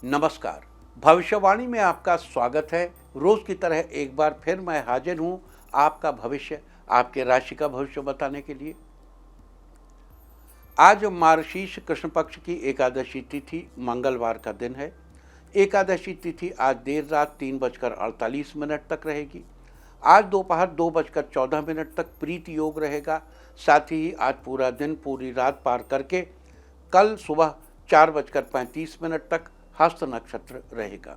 नमस्कार। भविष्यवाणी में आपका स्वागत है। रोज की तरह एक बार फिर मैं हाजिर हूं आपका भविष्य, आपके राशि का भविष्य बताने के लिए। आज मार्गशीर्ष कृष्ण पक्ष की एकादशी तिथि मंगलवार का दिन है। एकादशी तिथि आज देर रात 3:48 तक रहेगी। आज दोपहर 2:14 तक प्रीति योग रहेगा। साथ ही आज पूरा दिन पूरी रात पार करके कल सुबह 4:35 तक हस्त नक्षत्र रहेगा।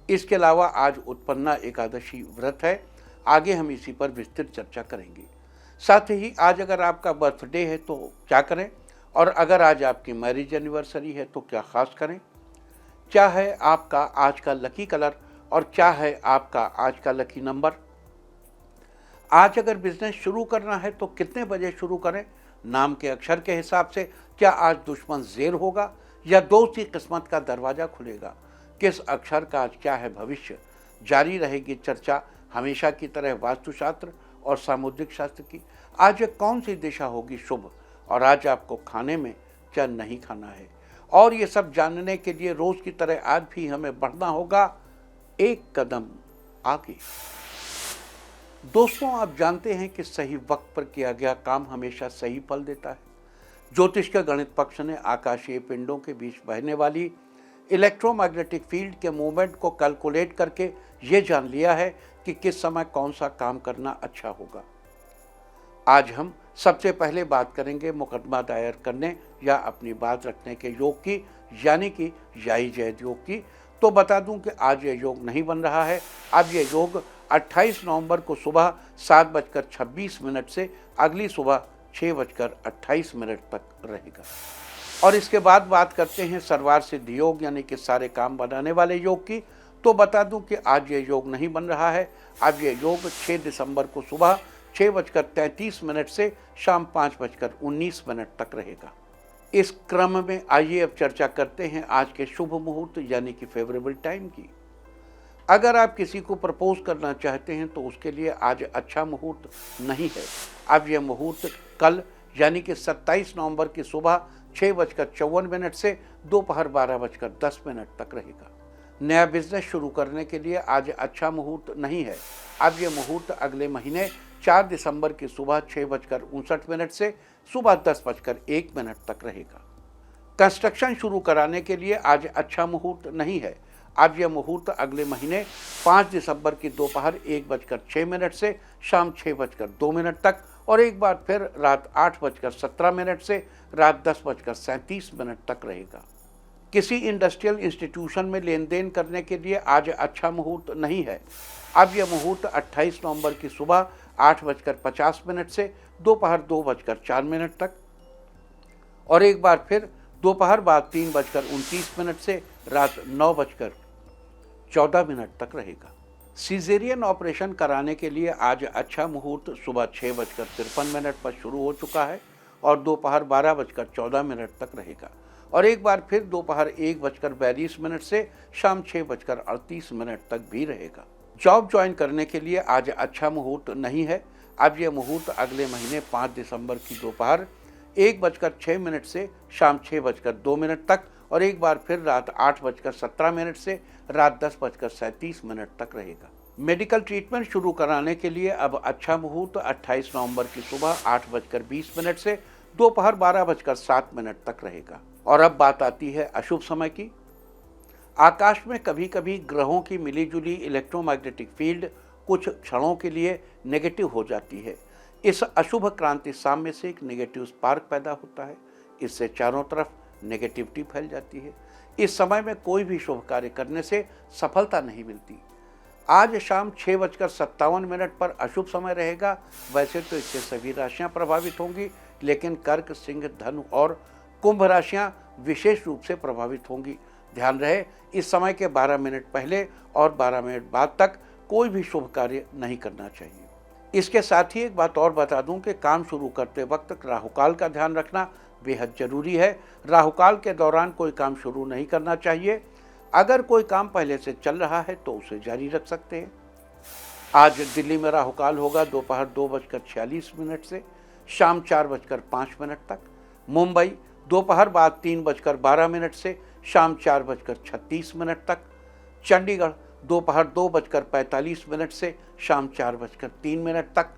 इसके अलावा आज उत्पन्ना एकादशी व्रत है। आगे हम इसी पर विस्तृत चर्चा करेंगे। साथ ही आज अगर आपका बर्थडे है तो क्या करें, और अगर आज आपकी मैरिज एनिवर्सरी है तो क्या खास करें, क्या है आपका आज का लकी कलर और क्या है आपका आज का लकी नंबर। आज अगर बिजनेस शुरू करना है तो कितने बजे शुरू करें, नाम के अक्षर के हिसाब से क्या आज दुश्मन ज़ेर होगा या दोस्त की किस्मत का दरवाजा खुलेगा, किस अक्षर का आज क्या है भविष्य। जारी रहेगी चर्चा हमेशा की तरह वास्तुशास्त्र और सामुद्रिक शास्त्र की। आज कौन सी दिशा होगी शुभ और आज आपको खाने में क्या नहीं खाना है, और ये सब जानने के लिए रोज की तरह आज भी हमें बढ़ना होगा एक कदम आगे। दोस्तों, आप जानते हैं कि सही वक्त पर किया गया काम हमेशा सही फल देता है। ज्योतिष के गणित पक्ष ने आकाशीय पिंडों के बीच बहने वाली इलेक्ट्रोमैग्नेटिक फील्ड के मूवमेंट को कैलकुलेट करके ये जान लिया है कि किस समय कौन सा काम करना अच्छा होगा। आज हम सबसे पहले बात करेंगे मुकदमा दायर करने या अपनी बात रखने के योग की, यानी कि याई जैद योग की। तो बता दूं कि आज ये योग नहीं बन रहा है। अब ये योग 28 नवंबर को सुबह 7:26 से अगली सुबह 6:28 तक रहेगा। और इसके बाद बात करते हैं सर्वार सिद्धि योग यानी कि सारे काम बनाने वाले योग की। तो बता दूं कि आज ये योग नहीं बन रहा है। अब ये योग 6 दिसंबर को सुबह 6:33 से शाम 5:19 तक रहेगा। इस क्रम में आइए अब चर्चा करते हैं आज के शुभ मुहूर्त यानी कि फेवरेबल टाइम की। अगर आप किसी को प्रपोज करना चाहते हैं तो उसके लिए आज अच्छा मुहूर्त नहीं है। अब यह मुहूर्त कल यानी कि 27 नवंबर की सुबह 6:54 से दोपहर 12:10 तक रहेगा। नया बिजनेस शुरू करने के लिए आज अच्छा मुहूर्त नहीं है। अब यह मुहूर्त अगले महीने 4 दिसंबर की सुबह 6:59 से सुबह 10:01 तक रहेगा। कंस्ट्रक्शन शुरू कराने के लिए आज अच्छा मुहूर्त नहीं है। अब यह मुहूर्त अगले महीने 5 दिसंबर की दोपहर 1:06 से शाम 6:02 तक और एक बार फिर रात 8:17 से रात 10:37 तक रहेगा। किसी इंडस्ट्रियल इंस्टीट्यूशन में लेन देन करने के लिए आज अच्छा मुहूर्त नहीं है। अब यह मुहूर्त 28 नवंबर की सुबह 8:50 से दोपहर 2:04 तक और एक बार फिर दोपहर बाद 3:29 से रात 9:14 तक रहेगा। सीजेरियन ऑपरेशन कराने के लिए आज अच्छा मुहूर्त सुबह 6:53 पर शुरू हो चुका है और दोपहर 12:14 तक रहेगा और एक बार फिर दोपहर 1:42 से शाम 6:38 तक भी रहेगा। जॉब ज्वाइन करने के लिए आज अच्छा मुहूर्त नहीं है। अब यह मुहूर्त अगले महीने 5 दिसंबर की दोपहर 1:06 से शाम 6:02 तक और एक बार फिर रात 8:17 से रात 10:37 तक रहेगा। मेडिकल ट्रीटमेंट शुरू कराने के लिए अब अच्छा मुहूर्त 28 नवंबर की सुबह 8:20 से दोपहर 12:07 तक रहेगा। और अब बात आती है अशुभ समय की। आकाश में कभी कभी ग्रहों की मिलीजुली इलेक्ट्रोमैग्नेटिक फील्ड कुछ क्षणों के लिए नेगेटिव हो जाती है। इस अशुभ क्रांति साम्य से एक नेगेटिव स्पार्क पैदा होता है। इससे चारों तरफ नेगेटिविटी फैल जाती है। इस समय में कोई भी शुभ कार्य करने से सफलता नहीं मिलती। आज शाम 6:57 पर अशुभ समय रहेगा। वैसे तो इससे सभी राशियां प्रभावित होंगी, लेकिन कर्क, सिंह, धनु और कुंभ राशियां विशेष रूप से प्रभावित होंगी। ध्यान रहे, इस समय के 12 मिनट पहले और 12 मिनट बाद तक कोई भी शुभ कार्य नहीं करना चाहिए। इसके साथ ही एक बात और बता दूं कि काम शुरू करते वक्त राहुकाल का ध्यान रखना बेहद जरूरी है। राहुकाल के दौरान कोई काम शुरू नहीं करना चाहिए। अगर कोई काम पहले से चल रहा है तो उसे जारी रख सकते हैं। आज दिल्ली में राहुकाल होगा दोपहर 2:46 से शाम 4:05 तक। मुंबई दोपहर बाद 3:12 से शाम 4:36 तक। चंडीगढ़ दोपहर 2:45 से शाम 4:03 तक।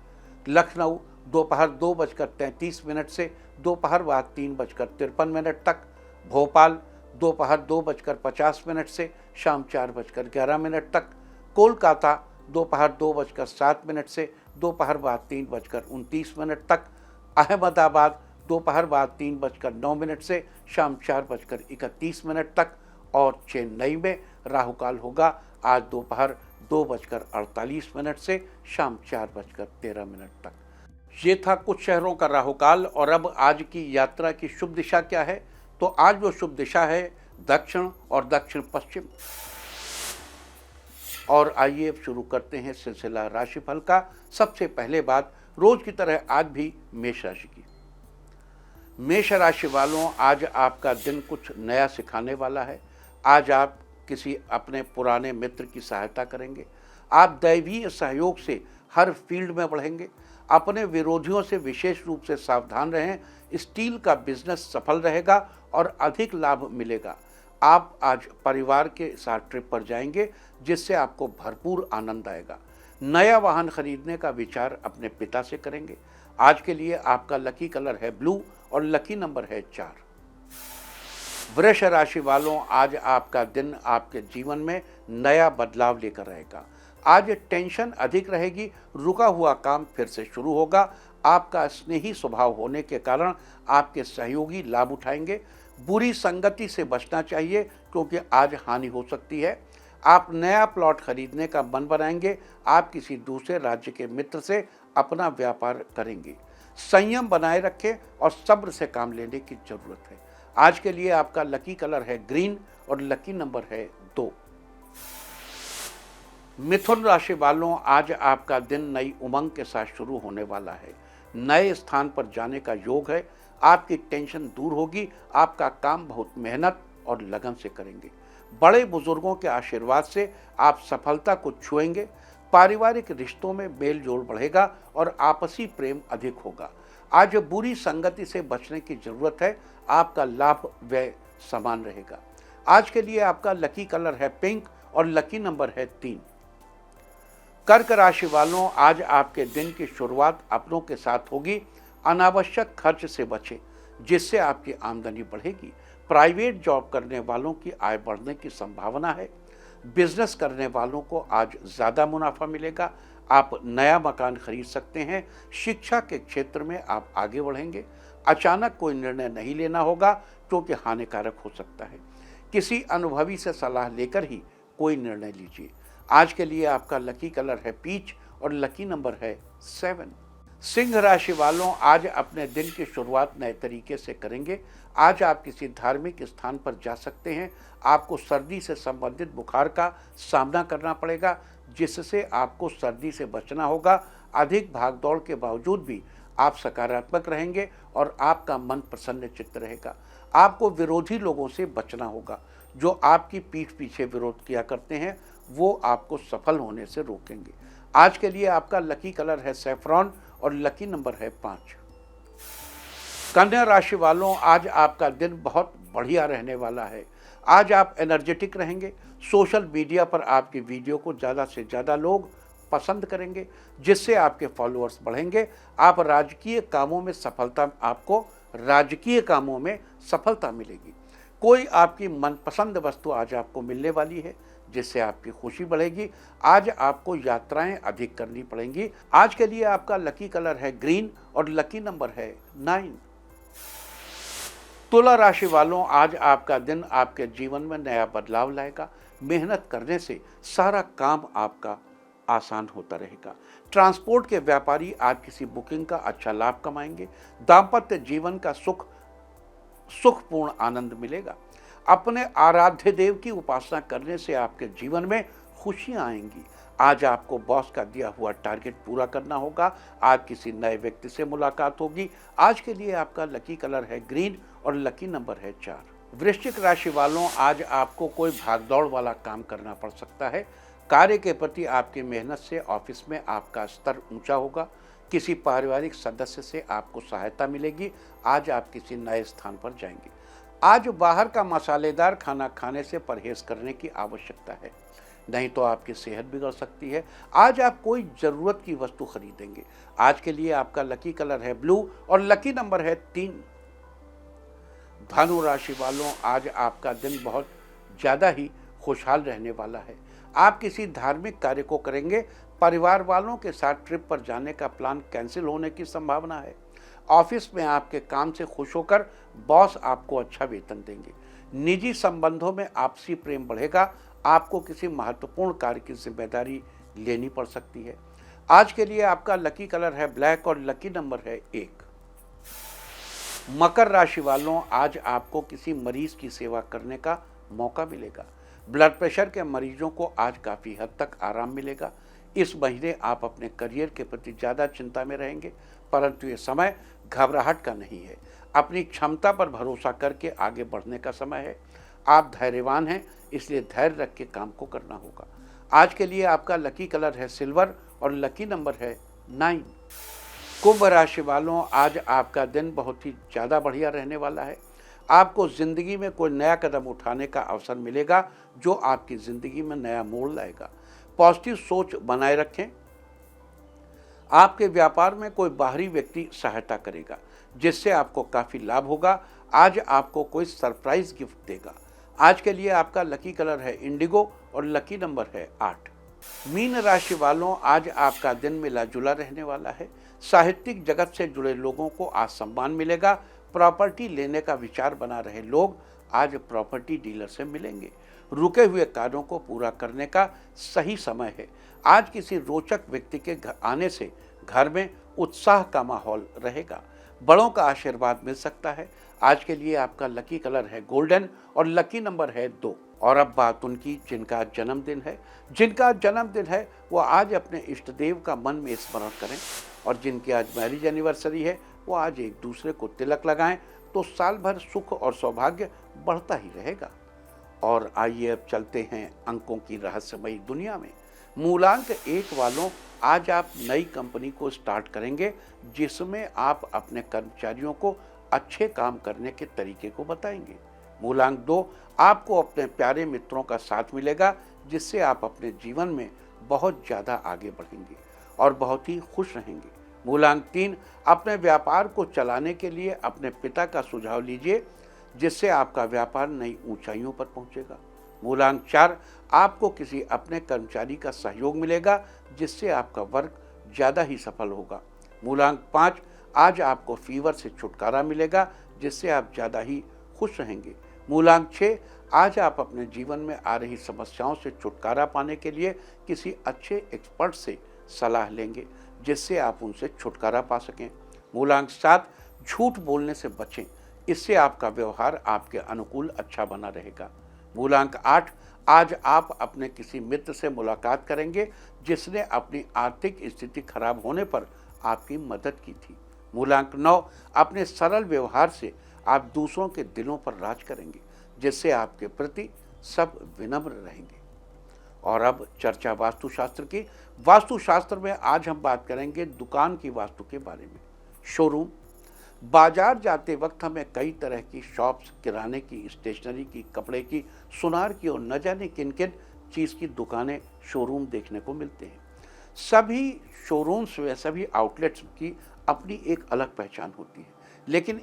लखनऊ दोपहर 2:33 से दोपहर बाद 3:53 तक। भोपाल दोपहर 2:50 से शाम 4:11 तक। कोलकाता दोपहर 2:07 से दोपहर बाद 3:29 तक। अहमदाबाद दोपहर बाद 3:09 से शाम 4:31 तक। और चेन्नई में राहुकाल होगा आज दोपहर 2:48 से शाम 4:13 तक। ये था कुछ शहरों का राहुकाल। और अब आज की यात्रा की शुभ दिशा क्या है? तो आज वो शुभ दिशा है दक्षिण और दक्षिण पश्चिम। और आइए अब शुरू करते हैं सिलसिला राशिफल का। सबसे पहले बात रोज की तरह आज भी मेष राशि की। मेष राशि वालों, आज आपका दिन कुछ नया सिखाने वाला है। आज आप किसी अपने पुराने मित्र की सहायता करेंगे। आप दैवीय सहयोग से हर फील्ड में बढ़ेंगे। अपने विरोधियों से विशेष रूप से सावधान रहें। स्टील का बिजनेस सफल रहेगा और अधिक लाभ मिलेगा। आप आज परिवार के साथ ट्रिप पर जाएंगे जिससे आपको भरपूर आनंद आएगा। नया वाहन खरीदने का विचार अपने पिता से करेंगे। आज के लिए आपका लकी कलर है ब्लू और लकी नंबर है 4। वृष राशि वालों, आज आपका दिन आपके जीवन में नया बदलाव लेकर आएगा। आज टेंशन अधिक रहेगी। रुका हुआ काम फिर से शुरू होगा। आपका स्नेही स्वभाव होने के कारण आपके सहयोगी लाभ उठाएंगे। बुरी संगति से बचना चाहिए क्योंकि आज हानि हो सकती है। आप नया प्लॉट खरीदने का मन बनाएंगे। आप किसी दूसरे राज्य के मित्र से अपना व्यापार करेंगे। संयम बनाए रखें और सब्र से काम लेने की जरूरत है। आज के लिए आपका लकी कलर है ग्रीन और लकी नंबर है 2। मिथुन राशि वालों, आज आपका दिन नई उमंग के साथ शुरू होने वाला है। नए स्थान पर जाने का योग है। आपकी टेंशन दूर होगी। आपका काम बहुत मेहनत और लगन से करेंगे। बड़े बुजुर्गों के आशीर्वाद से आप सफलता को छुएंगे। पारिवारिक रिश्तों में मेल जोल बढ़ेगा और आपसी प्रेम अधिक होगा। आज बुरी संगति से बचने की जरूरत है। आपका लाभ व्यय समान रहेगा। आज के लिए आपका लकी कलर है पिंक और लकी नंबर है 3। कर्क राशि वालों, आज आपके दिन की शुरुआत अपनों के साथ होगी। अनावश्यक खर्च से बचें जिससे आपकी आमदनी बढ़ेगी। प्राइवेट जॉब करने वालों की आय बढ़ने की संभावना है। बिजनेस करने वालों को आज ज़्यादा मुनाफा मिलेगा। आप नया मकान खरीद सकते हैं। शिक्षा के क्षेत्र में आप आगे बढ़ेंगे। अचानक कोई निर्णय नहीं लेना होगा क्योंकि हानिकारक हो सकता है। किसी अनुभवी से सलाह लेकर ही कोई निर्णय लीजिए। आज के लिए आपका लकी कलर है पीच और लकी नंबर है 7। सिंह राशि वालों, आज अपने दिन की शुरुआत नए तरीके से करेंगे। आज आप किसी धार्मिक स्थान पर जा सकते हैं। आपको सर्दी से संबंधित बुखार का सामना करना पड़ेगा जिससे आपको सर्दी से बचना होगा। अधिक भागदौड़ के बावजूद भी आप सकारात्मक रहेंगे और आपका मन प्रसन्न चित्त रहेगा। आपको विरोधी लोगों से बचना होगा। जो आपकी पीठ पीछे विरोध किया करते हैं वो आपको सफल होने से रोकेंगे। आज के लिए आपका लकी कलर है सैफरॉन और लकी नंबर है 5। कन्या राशि वालों, आज आपका दिन बहुत बढ़िया रहने वाला है। आज आप एनर्जेटिक रहेंगे। सोशल मीडिया पर आपकी वीडियो को ज़्यादा से ज़्यादा लोग पसंद करेंगे जिससे आपके फॉलोअर्स बढ़ेंगे। आपको राजकीय कामों में सफलता मिलेगी। कोई आपकी मनपसंद वस्तु आज आपको मिलने वाली है जिससे आपकी खुशी बढ़ेगी। आज आपको यात्राएं अधिक करनी पड़ेंगी। आज के लिए आपका लकी कलर है ग्रीन और लकी नंबर है 9। तुला राशि वालों, आज आपका दिन आपके जीवन में नया बदलाव लाएगा। मेहनत करने से सारा काम आपका आसान होता रहेगा। ट्रांसपोर्ट के व्यापारी आज किसी बुकिंग का अच्छा लाभ कमाएंगे। दाम्पत्य जीवन का सुखपूर्ण आनंद मिलेगा। अपने आराध्य देव की उपासना करने से आपके जीवन में खुशियां आएंगी। आज आपको बॉस का दिया हुआ टारगेट पूरा करना होगा। आज किसी नए व्यक्ति से मुलाकात होगी। आज के लिए आपका लकी कलर है ग्रीन और लकी नंबर है 4। वृश्चिक राशि वालों, आज आपको कोई भागदौड़ वाला काम करना पड़ सकता है। कार्य के प्रति आपकी मेहनत से ऑफिस में आपका स्तर ऊंचा होगा। किसी पारिवारिक सदस्य से आपको सहायता मिलेगी। आज आप किसी नए स्थान पर जाएंगे। आज बाहर का मसालेदार खाना खाने से परहेज करने की आवश्यकता है, नहीं तो आपकी सेहत बिगड़ सकती है। आज आप कोई ज़रूरत की वस्तु खरीदेंगे। आज के लिए आपका लकी कलर है ब्लू और लकी नंबर है 3। धनु राशि वालों, आज आपका दिन बहुत ज़्यादा ही खुशहाल रहने वाला है। आप किसी धार्मिक कार्य को करेंगे। परिवार वालों के साथ ट्रिप पर जाने का प्लान कैंसिल होने की संभावना है। ऑफिस में आपके काम से खुश होकर बॉस आपको अच्छा वेतन देंगे। निजी संबंधों में आपसी प्रेम बढ़ेगा। आपको किसी महत्वपूर्ण कार्य की जिम्मेदारी लेनी पड़ सकती है। आज के लिए आपका लकी कलर है ब्लैक और लकी नंबर है 1। मकर राशि वालों, आज आपको किसी मरीज की सेवा करने का मौका मिलेगा। ब्लड प्रेशर के मरीजों को आज काफ़ी हद तक आराम मिलेगा। इस महीने आप अपने करियर के प्रति ज़्यादा चिंता में रहेंगे, परंतु ये समय घबराहट का नहीं है। अपनी क्षमता पर भरोसा करके आगे बढ़ने का समय है। आप धैर्यवान हैं, इसलिए धैर्य रख के काम को करना होगा। आज के लिए आपका लकी कलर है सिल्वर और लकी नंबर है 9। कुंभ राशि वालों, आज आपका दिन बहुत ही ज़्यादा बढ़िया रहने वाला है। आपको ज़िंदगी में कोई नया कदम उठाने का अवसर मिलेगा जो आपकी ज़िंदगी में नया मोड़ लाएगा। पॉजिटिव सोच बनाए रखें। आपके व्यापार में कोई बाहरी व्यक्ति सहायता करेगा जिससे आपको काफ़ी लाभ होगा। आज आपको कोई सरप्राइज गिफ्ट देगा। आज के लिए आपका लकी कलर है इंडिगो और लकी नंबर है 8। मीन राशि वालों, आज आपका दिन मिला जुला रहने वाला है। साहित्यिक जगत से जुड़े लोगों को आज सम्मान मिलेगा। प्रॉपर्टी लेने का विचार बना रहे लोग आज प्रॉपर्टी डीलर से मिलेंगे। रुके हुए कार्यों को पूरा करने का सही समय है। आज किसी रोचक व्यक्ति के आने से घर में उत्साह का माहौल रहेगा। बड़ों का आशीर्वाद मिल सकता है। आज के लिए आपका लकी कलर है गोल्डन और लकी नंबर है 2। और अब बात उनकी जिनका जन्मदिन है। जिनका जन्मदिन है वो आज अपने इष्ट देव का मन में स्मरण करें, और जिनकी आज मैरिज एनिवर्सरी है वो आज एक दूसरे को तिलक लगाएं, तो साल भर सुख और सौभाग्य बढ़ता ही रहेगा। और आइए अब चलते हैं अंकों की रहस्यमयी दुनिया में। मूलांक 1 वालों, आज आप नई कंपनी को स्टार्ट करेंगे जिसमें आप अपने कर्मचारियों को अच्छे काम करने के तरीके को बताएंगे। मूलांक 2, आपको अपने प्यारे मित्रों का साथ मिलेगा जिससे आप अपने जीवन में बहुत ज़्यादा आगे बढ़ेंगे और बहुत ही खुश रहेंगे। मूलांक 3, अपने व्यापार को चलाने के लिए अपने पिता का सुझाव लीजिए जिससे आपका व्यापार नई ऊंचाइयों पर पहुंचेगा। मूलांक 4, आपको किसी अपने कर्मचारी का सहयोग मिलेगा जिससे आपका वर्क ज़्यादा ही सफल होगा। मूलांक 5, आज आपको फीवर से छुटकारा मिलेगा जिससे आप ज़्यादा ही खुश रहेंगे। मूलांक 6, आज आप अपने जीवन में आ रही समस्याओं से छुटकारा पाने के लिए किसी अच्छे एक्सपर्ट से सलाह लेंगे जिससे आप उनसे छुटकारा पा सकें। मूलांक 7, झूठ बोलने से बचें, इससे आपका व्यवहार आपके अनुकूल अच्छा बना रहेगा। मूलांक 8, आज आप अपने किसी मित्र से मुलाकात करेंगे जिसने अपनी आर्थिक स्थिति खराब होने पर आपकी मदद की थी। मूलांक 9, अपने सरल व्यवहार से आप दूसरों के दिलों पर राज करेंगे जिससे आपके प्रति सब विनम्र रहेंगे। और अब चर्चा वास्तुशास्त्र की। वास्तुशास्त्र में आज हम बात करेंगे दुकान की वास्तु के बारे में। शोरूम, बाजार जाते वक्त हमें कई तरह की शॉप्स, किराने की, स्टेशनरी की, कपड़े की, सुनार की और न जाने किन किन चीज़ की दुकानें, शोरूम देखने को मिलते हैं। सभी शोरूम्स व सभी आउटलेट्स की अपनी एक अलग पहचान होती है, लेकिन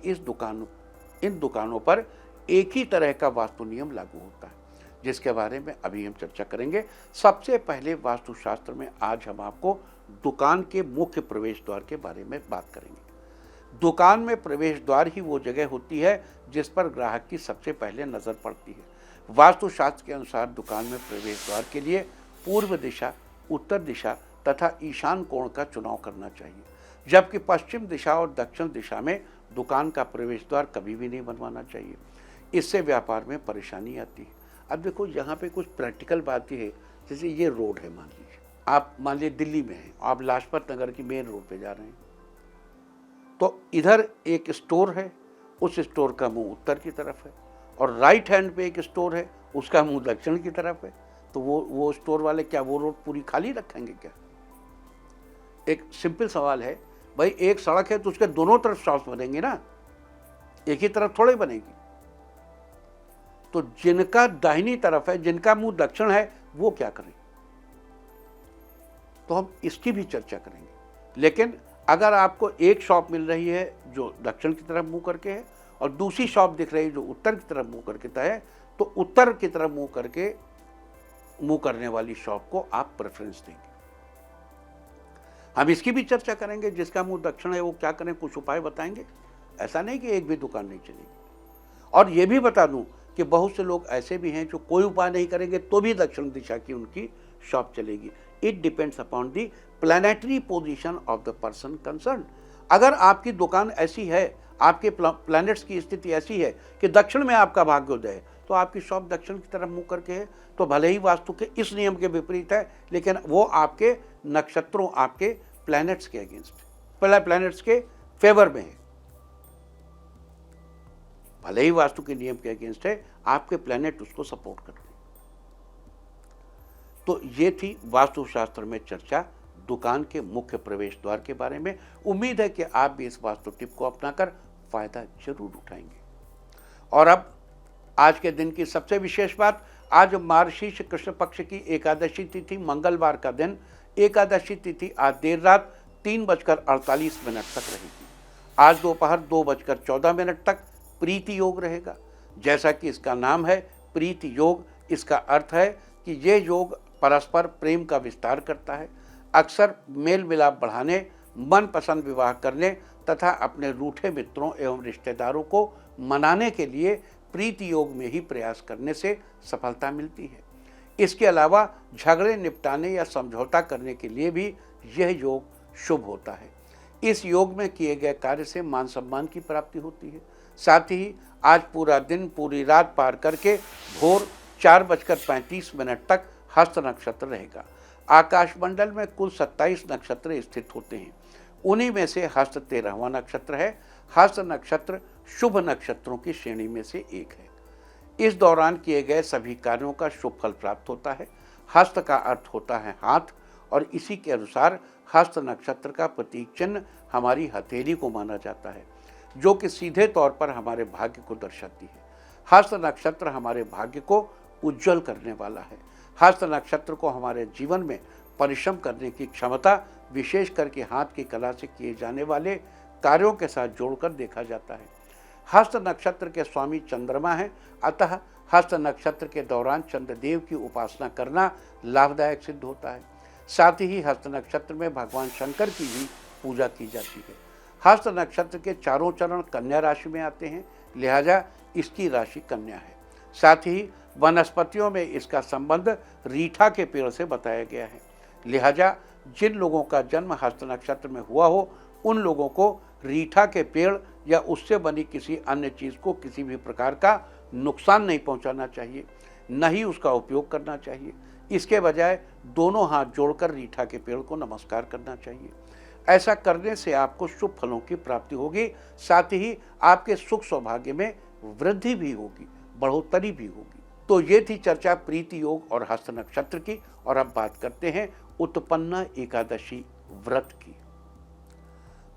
इन दुकानों पर एक ही तरह का वास्तु नियम लागू होता है जिसके बारे में अभी हम चर्चा करेंगे। सबसे पहले वास्तुशास्त्र में आज हम आपको दुकान के मुख्य प्रवेश द्वार के बारे में बात करेंगे। दुकान में प्रवेश द्वार ही वो जगह होती है जिस पर ग्राहक की सबसे पहले नज़र पड़ती है। वास्तुशास्त्र के अनुसार दुकान में प्रवेश द्वार के लिए पूर्व दिशा, उत्तर दिशा तथा ईशान कोण का चुनाव करना चाहिए, जबकि पश्चिम दिशा और दक्षिण दिशा में दुकान का प्रवेश द्वार कभी भी नहीं बनवाना चाहिए। इससे व्यापार में परेशानी आती है। अब देखो, यहाँ पे कुछ प्रैक्टिकल बातें हैं। जैसे ये रोड है, मान लीजिए आप दिल्ली में हैं, आप लाजपत नगर की मेन रोड पे जा रहे हैं, तो इधर एक स्टोर है, उस स्टोर का मुंह उत्तर की तरफ है, और राइट हैंड पे एक स्टोर है, उसका मुंह दक्षिण की तरफ है। तो वो स्टोर वाले क्या वो रोड पूरी खाली रखेंगे क्या? एक सिंपल सवाल है भाई, एक सड़क है तो उसके दोनों तरफ शॉप्स बनेंगे ना, एक ही तरफ थोड़े बनेगी। तो जिनका दाहिनी तरफ है, जिनका मुंह दक्षिण है, वो क्या करें? तो हम इसकी भी चर्चा करेंगे। लेकिन अगर आपको एक शॉप मिल रही है जो दक्षिण की तरफ मुंह करके है और दूसरी शॉप दिख रही है जो उत्तर की तरफ मुंह करके है, तो उत्तर की तरफ मुंह करने वाली शॉप को आप प्रेफरेंस देंगे। हम इसकी भी चर्चा करेंगे, जिसका मुंह दक्षिण है वो क्या करें, कुछ उपाय बताएंगे। ऐसा नहीं कि एक भी दुकान नहीं चलेगी। और ये भी बता दूं कि बहुत से लोग ऐसे भी हैं जो कोई उपाय नहीं करेंगे तो भी दक्षिण दिशा की उनकी शॉप चलेगी। It depends upon the planetary position of the person concern. अगर आपकी दुकान ऐसी है, आपके प्लैनेट्स की स्थिति ऐसी है कि दक्षिण में आपका भाग्योदय है, तो आपकी शॉप दक्षिण की तरफ मुंह करके है, तो भले ही वास्तु के इस नियम के विपरीत है, लेकिन वो आपके नक्षत्रों, आपके प्लैनेट्स के अगेंस्ट, प्लैनेट्स के फेवर में है। भले ही वास्तु के नियम के अगेंस्ट है, आपके प्लैनेट उसको सपोर्ट करते हैं। तो ये थी वास्तुशास्त्र में चर्चा दुकान के मुख्य प्रवेश द्वार के बारे में। उम्मीद है कि आप भी इस वास्तु टिप को अपनाकर फायदा जरूर उठाएंगे। और अब आज के दिन की सबसे विशेष बात, आज मार्गशीर्ष कृष्ण पक्ष की एकादशी तिथि, मंगलवार का दिन। एकादशी तिथि आज देर रात 3:48 तक रहेगी। आज दोपहर 2:14 तक प्रीति योग रहेगा। जैसा कि इसका नाम है प्रीति योग, इसका अर्थ है कि ये योग परस्पर प्रेम का विस्तार करता है। अक्सर मेल मिलाप बढ़ाने, मनपसंद विवाह करने तथा अपने रूठे मित्रों एवं रिश्तेदारों को मनाने के लिए प्रीति योग में ही प्रयास करने से सफलता मिलती है। इसके अलावा झगड़े निपटाने या समझौता करने के लिए भी यह योग शुभ होता है। इस योग में किए गए कार्य से मान सम्मान की प्राप्ति होती है। साथ ही आज पूरा दिन, पूरी रात पार करके भोर 4:35 तक हस्त नक्षत्र रहेगा। आकाशमंडल में कुल 27 नक्षत्र स्थित होते हैं। उन्हीं में से हस्त 13वां नक्षत्र है। हस्त नक्षत्र शुभ नक्षत्रों की श्रेणी में से एक है। इस दौरान किए गए सभी कार्यों का शुभ फल प्राप्त होता है। हस्त का अर्थ होता है हाथ, और इसी के अनुसार हस्त नक्षत्र का प्रतीक चिन्ह हमारी हथेली को माना जाता है, जो कि सीधे तौर पर हमारे भाग्य को दर्शाती है। हस्त नक्षत्र हमारे भाग्य को उज्जवल करने वाला है। हस्त नक्षत्र को हमारे जीवन में परिश्रम करने की क्षमता, विशेष करके हाथ की कला से किए जाने वाले कार्यों के साथ जोड़कर देखा जाता है। हस्त नक्षत्र के स्वामी चंद्रमा हैं, अतः हस्त नक्षत्र के दौरान चंद्रदेव की उपासना करना लाभदायक सिद्ध होता है। साथ ही हस्त नक्षत्र में भगवान शंकर की भी पूजा की जाती है। हस्त नक्षत्र के चारों चरण कन्या राशि में आते हैं, लिहाजा इसकी राशि कन्या है। साथ ही वनस्पतियों में इसका संबंध रीठा के पेड़ से बताया गया है। लिहाजा जिन लोगों का जन्म हस्त नक्षत्र में हुआ हो, उन लोगों को रीठा के पेड़ या उससे बनी किसी अन्य चीज़ को किसी भी प्रकार का नुकसान नहीं पहुंचाना चाहिए, न ही उसका उपयोग करना चाहिए। इसके बजाय दोनों हाथ जोड़कर रीठा के पेड़ को नमस्कार करना चाहिए। ऐसा करने से आपको शुभ फलों की प्राप्ति होगी। साथ ही आपके सुख सौभाग्य में वृद्धि भी होगी, बढ़ोतरी भी होगी। तो ये थी चर्चा प्रीति योग और हस्त नक्षत्र की। और अब बात करते हैं उत्पन्ना एकादशी व्रत की।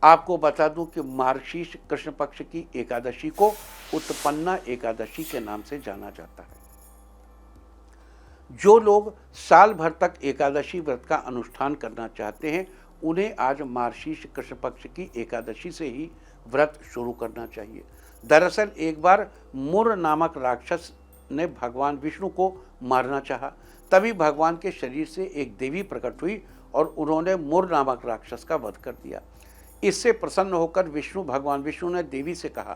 आपको बता दूं कि मार्गशीर्ष कृष्ण पक्ष की एकादशी को उत्पन्ना एकादशी के नाम से जाना जाता है। जो लोग साल भर तक एकादशी व्रत का अनुष्ठान करना चाहते हैं, उन्हें आज मार्गशीर्ष कृष्ण पक्ष की एकादशी से ही व्रत शुरू करना चाहिए। दरअसल एक बार मुर नामक राक्षस ने भगवान विष्णु को मारना चाहा। तभी भगवान के शरीर से एक देवी प्रकट हुई और उन्होंने मुर नामक राक्षस का वध कर दिया। इससे प्रसन्न होकर भगवान विष्णु ने देवी से कहा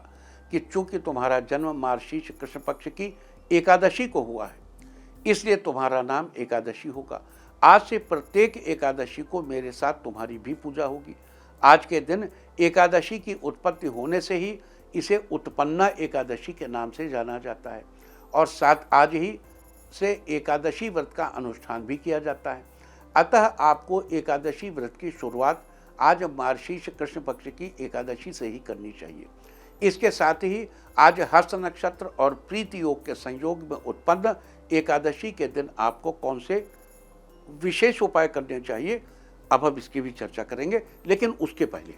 कि चूंकि तुम्हारा जन्म मार्गशीर्ष कृष्ण पक्ष की एकादशी को हुआ है, इसलिए तुम्हारा नाम एकादशी होगा। आज से प्रत्येक एकादशी को मेरे साथ तुम्हारी भी पूजा होगी। आज के दिन एकादशी की उत्पत्ति होने से ही इसे उत्पन्ना एकादशी के नाम से जाना जाता है और साथ आज ही से एकादशी व्रत का अनुष्ठान भी किया जाता है। अतः आपको एकादशी व्रत की शुरुआत आज मार्गशीर्ष कृष्ण पक्ष की एकादशी से ही करनी चाहिए। इसके साथ ही आज हस्त नक्षत्र और प्रीति योग के संयोग में उत्पन्न एकादशी के दिन आपको कौन से विशेष उपाय करने चाहिए, अब हम इसकी भी चर्चा करेंगे। लेकिन उसके पहले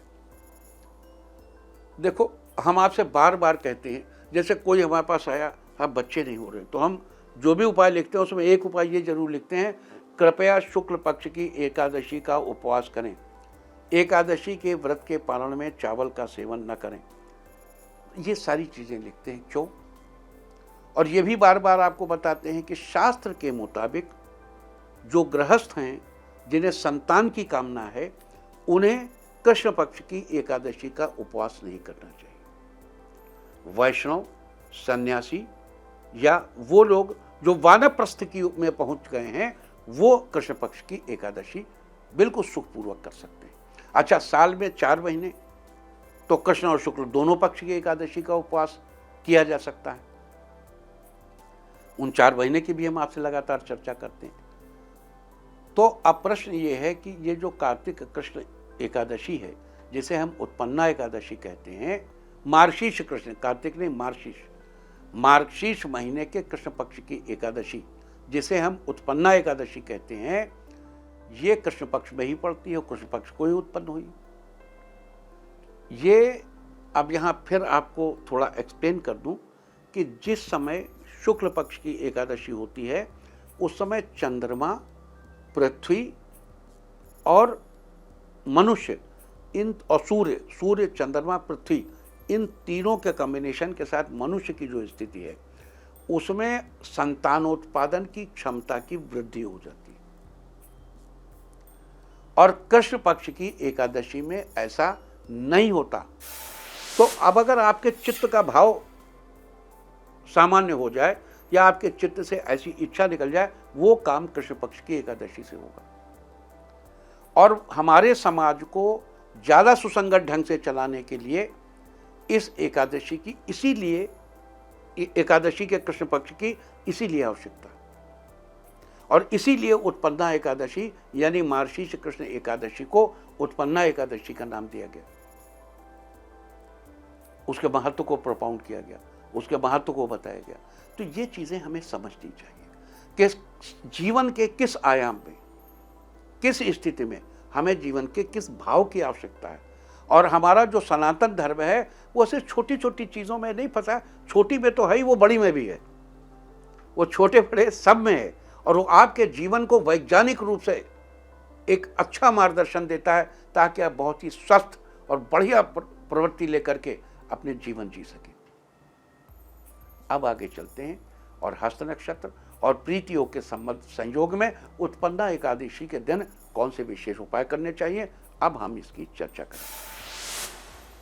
देखो, हम आपसे बार बार कहते हैं, जैसे कोई हमारे पास आया अब बच्चे नहीं हो रहे, तो हम जो भी उपाय लिखते हैं उसमें एक उपाय ये जरूर लिखते हैं, कृपया शुक्ल पक्ष की एकादशी का उपवास करें, एकादशी के व्रत के पालन में चावल का सेवन न करें। ये सारी चीज़ें लिखते हैं। क्यों? और ये भी बार बार आपको बताते हैं कि शास्त्र के मुताबिक जो गृहस्थ हैं, जिन्हें संतान की कामना है, उन्हें कृष्ण पक्ष की एकादशी का उपवास नहीं करना चाहिए। वैष्णव, सन्यासी या वो लोग जो वानप्रस्थ की में पहुंच गए हैं, वो कृष्ण पक्ष की एकादशी बिल्कुल सुखपूर्वक कर सकते हैं। अच्छा, साल में 4 महीने तो कृष्ण और शुक्ल दोनों पक्ष की एकादशी का उपवास किया जा सकता है। उन 4 महीने की भी हम आपसे लगातार चर्चा करते हैं। तो अब प्रश्न ये है कि ये जो कार्तिक कृष्ण एकादशी है, जिसे हम उत्पन्ना एकादशी कहते हैं, मार्गशीर्ष कृष्ण, कार्तिक नहीं मार्गशीर्ष महीने के कृष्ण पक्ष की एकादशी, जिसे हम उत्पन्ना एकादशी कहते हैं, ये कृष्ण पक्ष में ही पड़ती है, कृष्ण पक्ष को ही उत्पन्न हुई। ये अब यहाँ फिर आपको थोड़ा एक्सप्लेन कर दूं कि जिस समय शुक्ल पक्ष की एकादशी होती है, उस समय चंद्रमा, पृथ्वी और मनुष्य, इन और सूर्य, चंद्रमा, पृथ्वी, इन तीनों के कॉम्बिनेशन के साथ मनुष्य की जो स्थिति है, उसमें संतानोत्पादन की क्षमता की वृद्धि हो जाती है। और कृष्ण पक्ष की एकादशी में ऐसा नहीं होता। तो अब अगर आपके चित्त का भाव सामान्य हो जाए या आपके चित्त से ऐसी इच्छा निकल जाए, वो काम कृष्ण पक्ष की एकादशी से होगा। और हमारे समाज को ज़्यादा सुसंगत ढंग से चलाने के लिए इस एकादशी की, इसीलिए एकादशी के कृष्ण पक्ष की इसीलिए आवश्यकता, और इसीलिए उत्पन्ना एकादशी यानी मार्गशीर्ष कृष्ण एकादशी को उत्पन्ना एकादशी का नाम दिया गया। उसके महत्व को प्रोपाउंड किया गया, उसके महत्व को बताया गया। तो ये चीज़ें हमें समझनी चाहिए कि जीवन के किस आयाम में, किस स्थिति में हमें जीवन के किस भाव की आवश्यकता है। और हमारा जो सनातन धर्म है वो सिर्फ छोटी छोटी चीज़ों में नहीं फंसा, छोटी में तो है ही, वो बड़ी में भी है, वो छोटे बड़े सब में है। और वो आपके जीवन को वैज्ञानिक रूप से एक अच्छा मार्गदर्शन देता है, ताकि आप बहुत ही स्वस्थ और बढ़िया प्रवृत्ति लेकर के अपने जीवन जी सकें। अब आगे चलते हैं और हस्त नक्षत्र और प्रीति योग के संबंध संयोग में उत्पन्ना एकादशी के दिन कौन से विशेष उपाय करने चाहिए, अब हम इसकी चर्चा करें।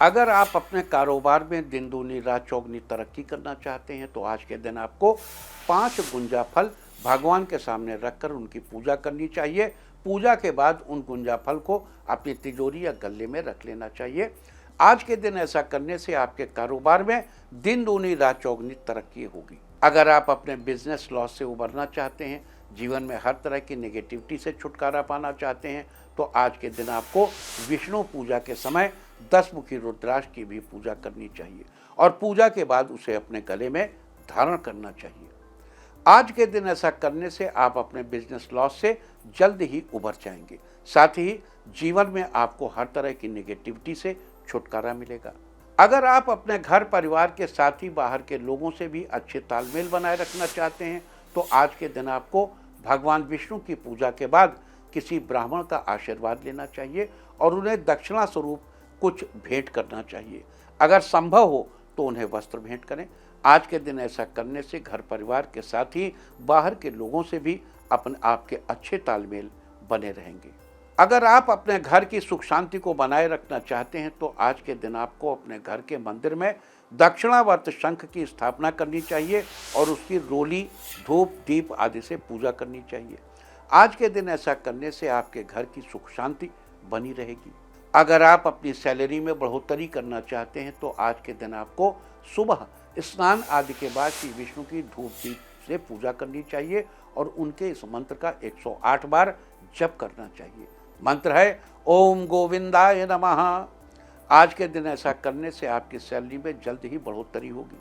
अगर आप अपने कारोबार में दिन दूनी रात चौगनी तरक्की करना चाहते हैं, तो आज के दिन आपको 5 गुंजा फल भगवान के सामने रखकर उनकी पूजा करनी चाहिए। पूजा के बाद उन गुंजा फल को अपनी तिजोरी या गले में रख लेना चाहिए। आज के दिन ऐसा करने से आपके कारोबार में दिन दूनी रात चौगनी तरक्की होगी। अगर आप अपने बिजनेस लॉस से उबरना चाहते हैं, जीवन में हर तरह की नेगेटिविटी से छुटकारा पाना चाहते हैं, तो आज के दिन आपको विष्णु पूजा के समय 10 मुखी रुद्राक्ष की भी पूजा करनी चाहिए और पूजा के बाद उसे अपने गले में धारण करना चाहिए। आज के दिन ऐसा करने से आप अपने बिजनेस लॉस से जल्द ही उबर जाएंगे। साथ ही जीवन में आपको हर तरह की नेगेटिविटी से छुटकारा मिलेगा। अगर आप अपने घर परिवार के साथ ही बाहर के लोगों से भी अच्छे तालमेल बनाए रखना चाहते हैं, तो आज के दिन आपको भगवान विष्णु की पूजा के बाद किसी ब्राह्मण का आशीर्वाद लेना चाहिए और उन्हें दक्षिणा स्वरूप कुछ भेंट करना चाहिए। अगर संभव हो तो उन्हें वस्त्र भेंट करें। आज के दिन ऐसा करने से घर परिवार के साथ ही बाहर के लोगों से भी अपने आपके अच्छे तालमेल बने रहेंगे। अगर आप अपने घर की सुख शांति को बनाए रखना चाहते हैं, तो आज के दिन आपको अपने घर के मंदिर में दक्षिणावर्त शंख की स्थापना करनी चाहिए और उसकी रोली, धूप, दीप आदि से पूजा करनी चाहिए। आज के दिन ऐसा करने से आपके घर की सुख शांति बनी रहेगी। अगर आप अपनी सैलरी में बढ़ोतरी करना चाहते हैं, तो आज के दिन आपको सुबह स्नान आदि के बाद श्री विष्णु की धूप दीप से पूजा करनी चाहिए और उनके इस मंत्र का 108 बार जप करना चाहिए। मंत्र है ओम गोविंदाय नमः। आज के दिन ऐसा करने से आपकी सैलरी में जल्द ही बढ़ोतरी होगी।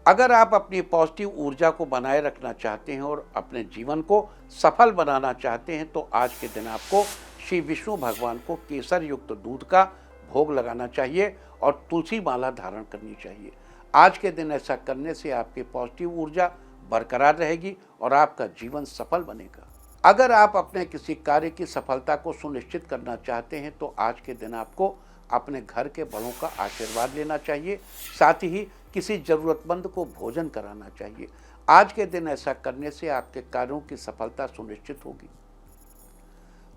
अगर आप अपनी पॉजिटिव ऊर्जा को बनाए रखना चाहते हैं और अपने जीवन को सफल बनाना चाहते हैं, तो आज के दिन आपको श्री विष्णु भगवान को केसर युक्त दूध का भोग लगाना चाहिए और तुलसी माला धारण करनी चाहिए। आज के दिन ऐसा करने से आपकी पॉजिटिव ऊर्जा बरकरार रहेगी और आपका जीवन सफल बनेगा। अगर आप अपने किसी कार्य की सफलता को सुनिश्चित करना चाहते हैं तो आज के दिन आपको अपने घर के बड़ों का आशीर्वाद लेना चाहिए, साथ ही किसी ज़रूरतमंद को भोजन कराना चाहिए। आज के दिन ऐसा करने से आपके कार्यों की सफलता सुनिश्चित होगी।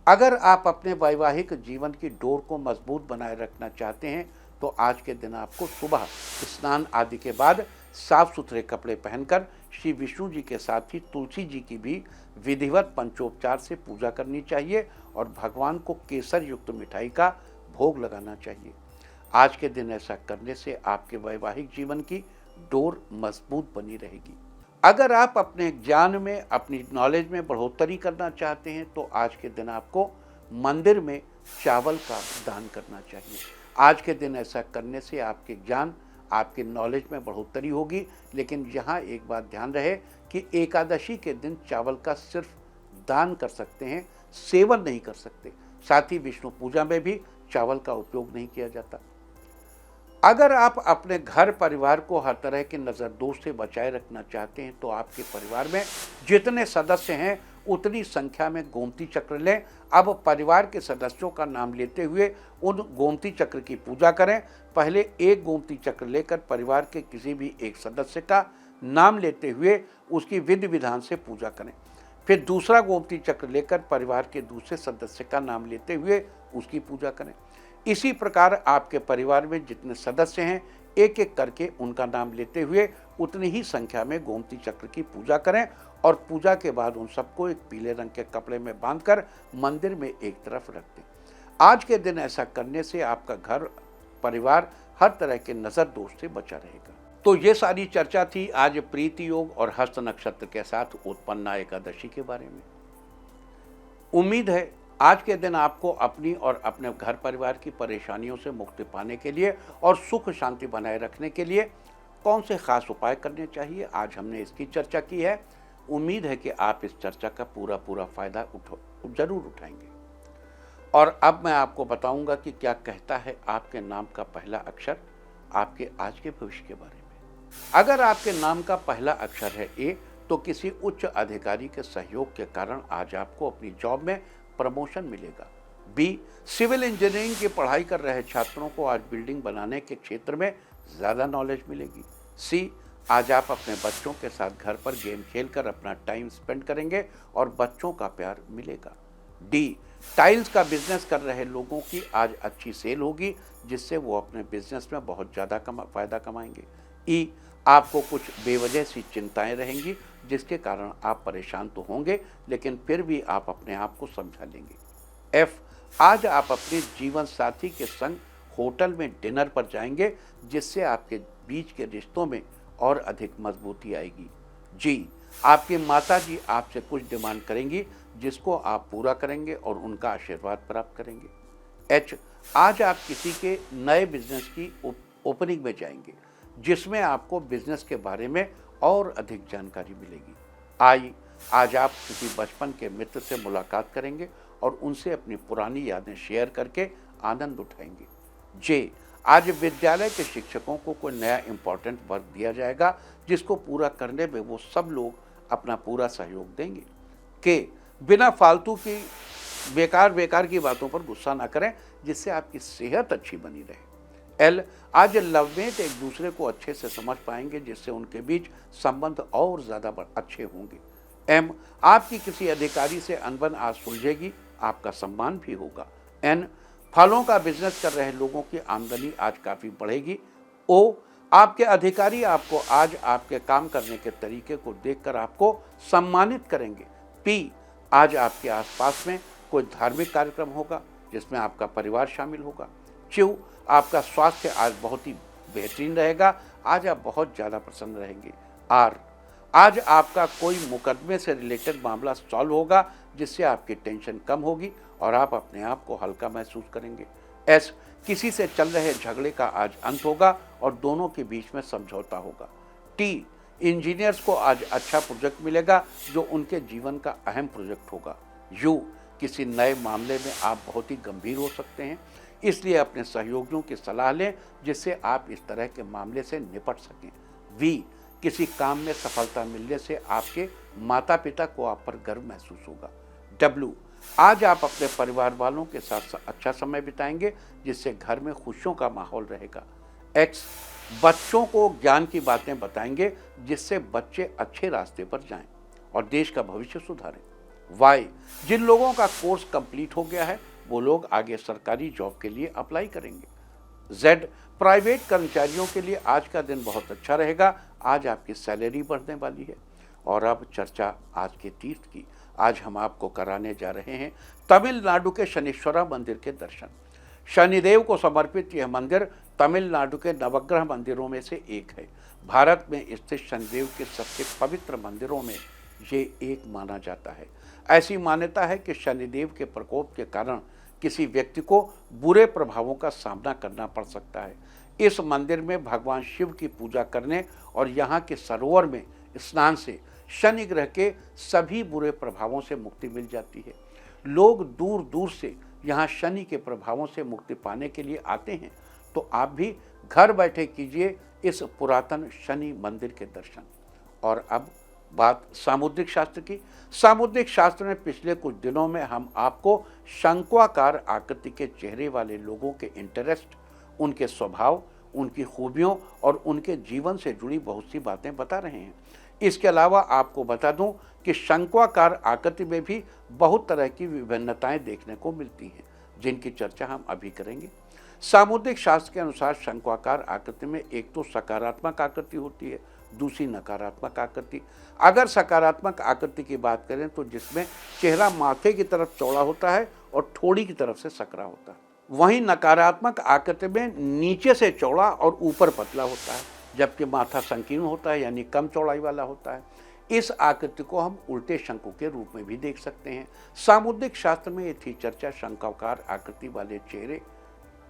अगर आप अपने वैवाहिक जीवन की डोर को मजबूत बनाए रखना चाहते हैं तो आज के दिन आपको सुबह स्नान आदि के बाद साफ सुथरे कपड़े पहनकर श्री विष्णु जी के साथ ही तुलसी जी की भी विधिवत पंचोपचार से पूजा करनी चाहिए और भगवान को केसर युक्त मिठाई का भोग लगाना चाहिए। आज के दिन ऐसा करने से आपके वैवाहिक जीवन की डोर मजबूत बनी रहेगी। अगर आप अपने ज्ञान में, अपनी नॉलेज में बढ़ोतरी करना चाहते हैं तो आज के दिन आपको मंदिर में चावल का दान करना चाहिए। आज के दिन ऐसा करने से आपके ज्ञान, आपके नॉलेज में बढ़ोतरी होगी। लेकिन यहाँ एक बात ध्यान रहे कि एकादशी के दिन चावल का सिर्फ दान कर सकते हैं, सेवन नहीं कर सकते। साथ ही विष्णु पूजा में भी चावल का उपयोग नहीं किया जाता। अगर आप अपने घर परिवार को हर तरह के नज़र दोष से बचाए रखना चाहते हैं तो आपके परिवार में जितने सदस्य हैं उतनी संख्या में गोमती चक्र लें। अब परिवार के सदस्यों का नाम लेते हुए उन गोमती चक्र की पूजा करें। पहले एक गोमती चक्र लेकर परिवार के किसी भी एक सदस्य का नाम लेते हुए उसकी विधि विधान से पूजा करें। फिर दूसरा गोमती चक्र लेकर परिवार के दूसरे सदस्य का नाम लेते हुए उसकी पूजा करें। इसी प्रकार आपके परिवार में जितने सदस्य हैं एक एक करके उनका नाम लेते हुए उतनी ही संख्या में गोमती चक्र की पूजा करें और पूजा के बाद उन सबको एक पीले रंग के कपड़े में बांधकर मंदिर में एक तरफ रख दें। आज के दिन ऐसा करने से आपका घर परिवार हर तरह के नज़र दोष से बचा रहेगा। तो ये सारी चर्चा थी आज प्रीति योग और हस्त नक्षत्र के साथ उत्पन्ना एकादशी के बारे में। उम्मीद है आज के दिन आपको अपनी और अपने घर परिवार की परेशानियों से मुक्ति पाने के लिए और सुख शांति बनाए रखने के लिए कौन से खास उपाय करने चाहिए, आज हमने इसकी चर्चा की है। उम्मीद है कि आप इस चर्चा का पूरा फ़ायदा जरूर उठाएंगे। और अब मैं आपको बताऊंगा कि क्या कहता है आपके नाम का पहला अक्षर आपके आज के भविष्य के बारे में। अगर आपके नाम का पहला अक्षर है ए तो किसी उच्च अधिकारी के सहयोग के कारण आज आपको अपनी जॉब में प्रमोशन मिलेगा। बी, सिविल इंजीनियरिंग की पढ़ाई कर रहे छात्रों को आज बिल्डिंग बनाने के क्षेत्र में ज़्यादा नॉलेज मिलेगी। सी, आज आप अपने बच्चों के साथ घर पर गेम खेलकर अपना टाइम स्पेंड करेंगे और बच्चों का प्यार मिलेगा। डी, टाइल्स का बिजनेस कर रहे लोगों की आज अच्छी सेल होगी जिससे वो अपने बिजनेस में बहुत ज़्यादा फ़ायदा कमाएंगे। ई, आपको कुछ बेवजह सी चिंताएं रहेंगी जिसके कारण आप परेशान तो होंगे लेकिन फिर भी आप अपने आप को समझा लेंगे। एफ, आज आप अपने जीवन साथी के संग होटल में डिनर पर जाएंगे जिससे आपके बीच के रिश्तों में और अधिक मजबूती आएगी। जी, आपकी माता जी आपसे कुछ डिमांड करेंगी जिसको आप पूरा करेंगे और उनका आशीर्वाद प्राप्त करेंगे। एच, आज आप किसी के नए बिजनेस की ओपनिंग में जाएंगे जिसमें आपको बिजनेस के बारे में और अधिक जानकारी मिलेगी। आई, आज आप किसी बचपन के मित्र से मुलाकात करेंगे और उनसे अपनी पुरानी यादें शेयर करके आनंद उठाएंगे। जे, आज विद्यालय के शिक्षकों को कोई नया इम्पोर्टेंट वर्क दिया जाएगा जिसको पूरा करने में वो सब लोग अपना पूरा सहयोग देंगे। के, बिना फालतू की बेकार की बातों पर गुस्सा ना करें जिससे आपकी सेहत अच्छी बनी रहे। एल, आज लवमेट एक दूसरे को अच्छे से समझ पाएंगे जिससे उनके बीच संबंध और ज़्यादा अच्छे होंगे। एम, आपकी किसी अधिकारी से अनबन आज सुलझेगी, आपका सम्मान भी होगा। एन, फलों का बिजनेस कर रहे लोगों की आमदनी आज काफ़ी बढ़ेगी। ओ, आपके अधिकारी आपको आज आपके काम करने के तरीके को देखकर आपको सम्मानित करेंगे। पी, आज आपके आसपास में कोई धार्मिक कार्यक्रम होगा जिसमें आपका परिवार शामिल होगा। क्यू, आपका स्वास्थ्य आज बहुत ही बेहतरीन रहेगा, आज आप बहुत ज़्यादा प्रसन्न रहेंगे। आर, आज आपका कोई मुकदमे से रिलेटेड मामला सॉल्व होगा जिससे आपकी टेंशन कम होगी और आप अपने आप को हल्का महसूस करेंगे। एस, किसी से चल रहे झगड़े का आज अंत होगा और दोनों के बीच में समझौता होगा। टी, इंजीनियर्स को आज अच्छा प्रोजेक्ट मिलेगा जो उनके जीवन का अहम प्रोजेक्ट होगा। यू, किसी नए मामले में आप बहुत ही गंभीर हो सकते हैं इसलिए अपने सहयोगियों की सलाह लें जिससे आप इस तरह के मामले से निपट सकें। वी, किसी काम में सफलता मिलने से आपके माता पिता को आप पर गर्व महसूस होगा। डब्ल्यू, आज आप अपने परिवार वालों के साथ अच्छा समय बिताएंगे जिससे घर में खुशियों का माहौल रहेगा। एक्स, बच्चों को ज्ञान की बातें बताएंगे जिससे बच्चे अच्छे रास्ते पर जाएं और देश का भविष्य सुधारें। वाई, जिन लोगों का कोर्स कंप्लीट हो गया है वो लोग आगे सरकारी जॉब के लिए अप्लाई करेंगे। जेड, प्राइवेट कर्मचारियों के लिए आज का दिन बहुत अच्छा रहेगा, आज आपकी सैलरी बढ़ने वाली है। और अब चर्चा आज के तीर्थ की। आज हम आपको कराने जा रहे हैं तमिलनाडु के शनिश्वरा मंदिर के दर्शन। शनिदेव को समर्पित यह मंदिर तमिलनाडु के नवग्रह मंदिरों में से एक है। भारत में स्थित शनिदेव के सबसे पवित्र मंदिरों में ये एक माना जाता है। ऐसी मान्यता है कि शनिदेव के प्रकोप के कारण किसी व्यक्ति को बुरे प्रभावों का सामना करना पड़ सकता है। इस मंदिर में भगवान शिव की पूजा करने और यहाँ के सरोवर में स्नान से शनि ग्रह के सभी बुरे प्रभावों से मुक्ति मिल जाती है। लोग दूर दूर से यहाँ शनि के प्रभावों से मुक्ति पाने के लिए आते हैं, तो आप भी घर बैठे कीजिए इस पुरातन शनि मंदिर के दर्शन। और अब बात सामुद्रिक शास्त्र की। सामुद्रिक शास्त्र में पिछले कुछ दिनों में हम आपको शंक्वाकार आकृति के चेहरे वाले लोगों के इंटरेस्ट, उनके स्वभाव, उनकी खूबियों और उनके जीवन से जुड़ी बहुत सी बातें बता रहे हैं। इसके अलावा आपको बता दूं कि शंक्वाकार आकृति में भी बहुत तरह की विभिन्नताएं देखने को मिलती हैं जिनकी चर्चा हम अभी करेंगे। सामुद्रिक शास्त्र के अनुसार शंक्वाकार आकृति में एक तो सकारात्मक आकृति होती है, दूसरी नकारात्मक आकृति। अगर सकारात्मक आकृति की बात करें तो जिसमें चेहरा माथे की तरफ चौड़ा होता है और ठोड़ी की तरफ से सकरा होता है। वहीं नकारात्मक आकृति में नीचे से चौड़ा और ऊपर पतला होता है, जबकि माथा संकीर्ण होता है यानी कम चौड़ाई वाला होता है। इस आकृति को हम उल्टे शंकु के रूप में भी देख सकते हैं। सामुद्रिक शास्त्र में ये थी चर्चा शंक्वाकार आकृति वाले चेहरे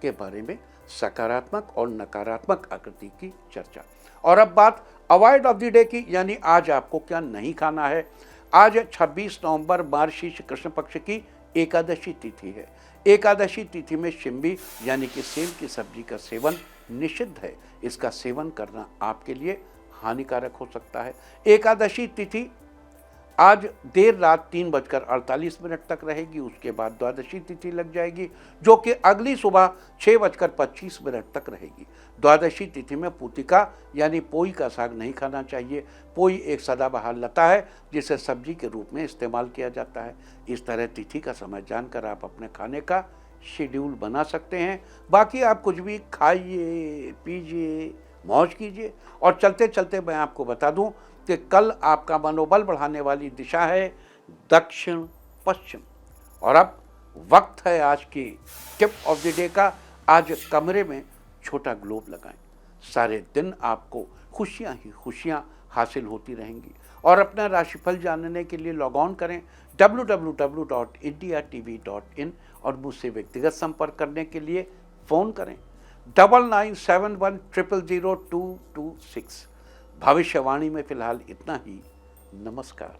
के बारे में, सकारात्मक और नकारात्मक आकृति की चर्चा। और अब बात अवॉइड ऑफ द डे की, यानी आज आपको क्या नहीं खाना है। आज 26 नवंबर मार्गशीर्ष कृष्ण पक्ष की एकादशी तिथि है। एकादशी तिथि में शिम्बी यानी कि सेम की सब्जी का सेवन निषिद्ध है। इसका सेवन करना आपके लिए हानिकारक हो सकता है। एकादशी तिथि आज देर रात 3:48 तक रहेगी। उसके बाद द्वादशी तिथि लग जाएगी जो कि अगली सुबह 6:25 तक रहेगी। द्वादशी तिथि में पूतिका यानी पोई का साग नहीं खाना चाहिए। पोई एक सदाबहार लता है जिसे सब्जी के रूप में इस्तेमाल किया जाता है। इस तरह तिथि का समय जानकर आप अपने खाने का शेड्यूल बना सकते हैं। बाकी आप कुछ भी खाइए, पीजिए, मौज कीजिए। और चलते चलते मैं आपको बता दूं कि कल आपका मनोबल बढ़ाने वाली दिशा है दक्षिण पश्चिम। और अब वक्त है आज की टिप ऑफ द डे का। आज कमरे में छोटा ग्लोब लगाएं। सारे दिन आपको खुशियां ही खुशियां हासिल होती रहेंगी। और अपना राशिफल जानने के लिए लॉग ऑन करें www.indiatv.in और मुझसे व्यक्तिगत संपर्क करने के लिए फ़ोन करें 9971000226। भविष्यवाणी में फिलहाल इतना ही। नमस्कार।